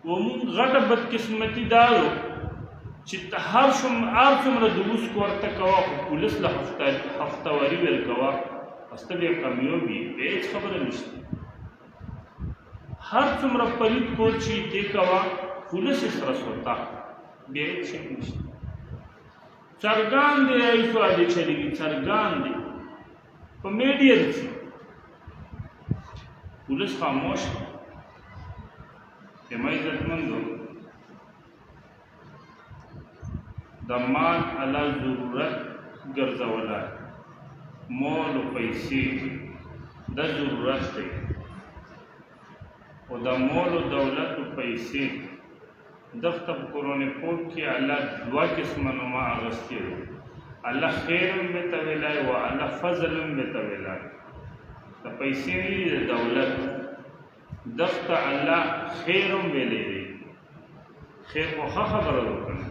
ومون غټه بدقسمتي دا و چې هر څومره د اوسکو ورته کوه خو پولیس له هفتواري ویل کوه استه بیا کامیاب وي بیا هېڅ خبره نشته هر څومره پلید کور چې دې کوه پولیس یې سره سوتا بیا هېڅ شی نشته څرګند دی رئیس والا چلیږي څرګند دی په میډیا کې پولیس خاموش دی زما عزتمندو د مال علا ضرورت ګرځولی مال و پیسې دا ضرورت دی او د مال و دولت و پیسې دغه په قرآن پاک کې الله دوه قسمه نومه اخیستې دی الله خیر هم ورته ویلی او الله فضل هم ورته ویلی د پیسې د دولت دغه الله خیر هم ویلی دی خیر خو ښه خبره وکړه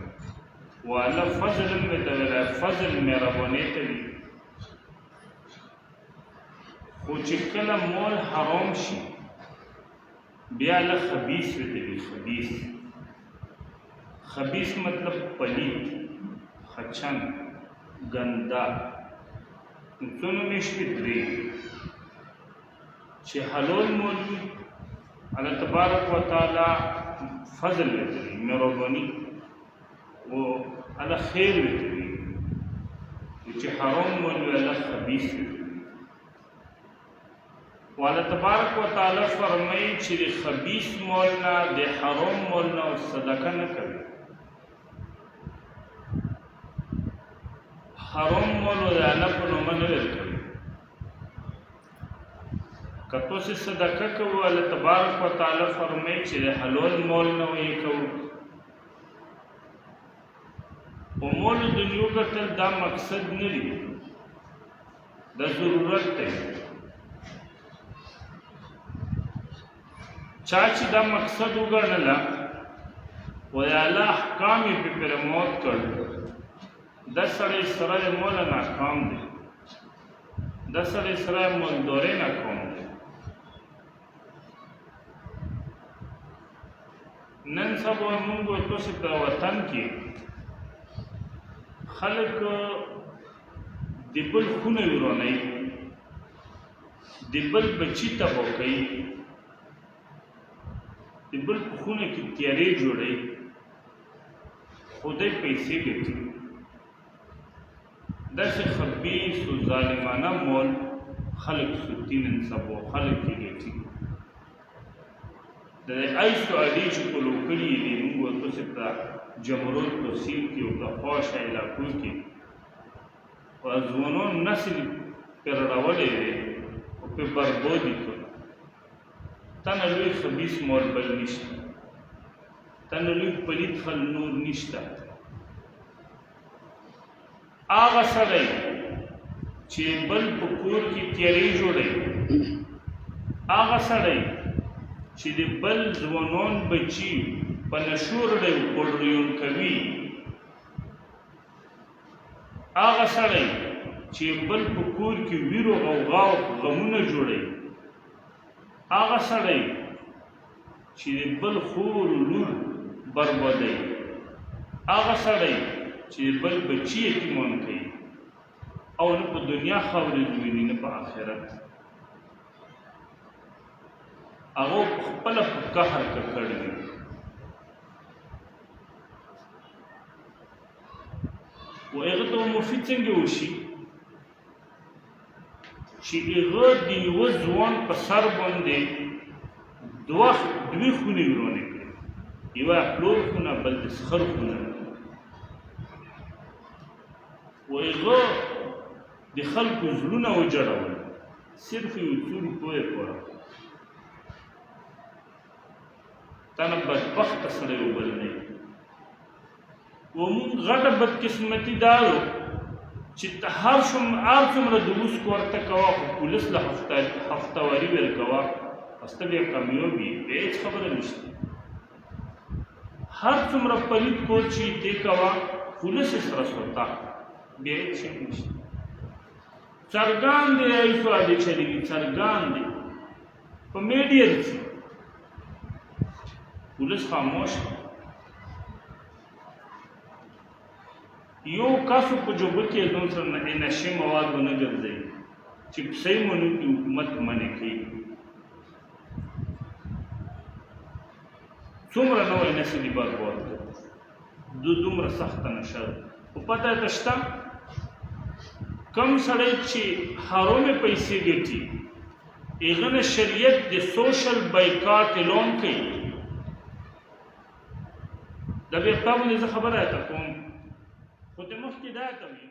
و الله فضل هم ورته ویلی فضل مهربانۍ ته وي خو چې کله مال حرام شي بیا الله خبیث ورته وي خبیث مطلب پلید خچن گندا څونه میشوي درې چې حلال مال وي الله تبارک و تعالی فضل ورته وي مهرباني و الله خیر ورته وي چې حرام مال وي الله خبیث ورته وي و الله تبارک و تعالی فرمایي چې د خبیث مال نه د حرام مال نه صدقه نه کوي حرام مال د الله په نوم نه ورکوي که تاسو صدقه کوئ الله تبارک و تعالی فرمایي چې د حلال مال نه یې کوو په مال دنیا ګټل دا مقصد نه دی دا ضرورت دی چا چې دا مقصد وګڼله وی الله احکام یې پې پرموت کړ دا سړی سره مول ناکام دی دا سړی سره مالدارۍ ناکام دی نن سبا موږ تاسو په وطن کې خلک د بل خونه ورانوي د بل بچي تباه کوي د بل په خونه کې تیارې جوړوي خدای پیسې ګټي داسې خبیث و ظالمانه مال خلق سوتی نن سبا خلق کې ګټي د ایسو عادي چې کلو کړي دي موږ تاسو ته جمهوریت په سیل کې او د خواشه علاقو کې او ځوانان نسل پر راولې دي او په بربادي کړي تنه لوی خبیث مال بل نشته تنه لوی پلید خل نور نشته هغه سړی چې بل په کور کې تیارې جوړوي هغه سړی چې د بل ځوانان بچي په نشو رړی پړریون کوي هغه سړی چې بل په کور کې ویرو غوغا او غمونه جوړوي هغه سړی چې د بل خور لور بربادوي هغه سړی چې بل بچی یتیمان کوي او نه په دنیا خاورې ویني نه په آخرت هغه خپله په قهر ککړ وي و هغه ته مفید څنګه وشي چې هغه د یوه ځوان په سر باندې دوه خونې ورانې کړي یوه پلور خونه بل د سخر خونه و هغه د خلکو زړونه وجړول صرف یو څو روپیو پوره تا نه بدبخته سړی وبل نه ومون غټه بدقسمتي دا و چې هر څومره د اوسکو ورته کوه خو پولیس له هفتواري ویل کوه استه بیا کامیاب وي بیا هېڅ خبره نشته هر څومره پلید کور چې دې کوه پولیس یې سره سوتا بیا هېڅ شی نشته څرګند دی رئیس والا چلیږي څرګند دی په میډیا کې پولیس خاموش یو کاسو په جوبه کې ځون سره نشي مواد ونه ګرځي چې صحیح مونږ حکومت منې کوي څومره نوې نشي دی باد ورته دومره سخت نشه او پته ده شته کم سړی چې حرامه پیسې ګټي هغه شریعت د سوشل بایکاټ اعلان کوي دا به په دې خبره کوم خو د مخکې دا کوي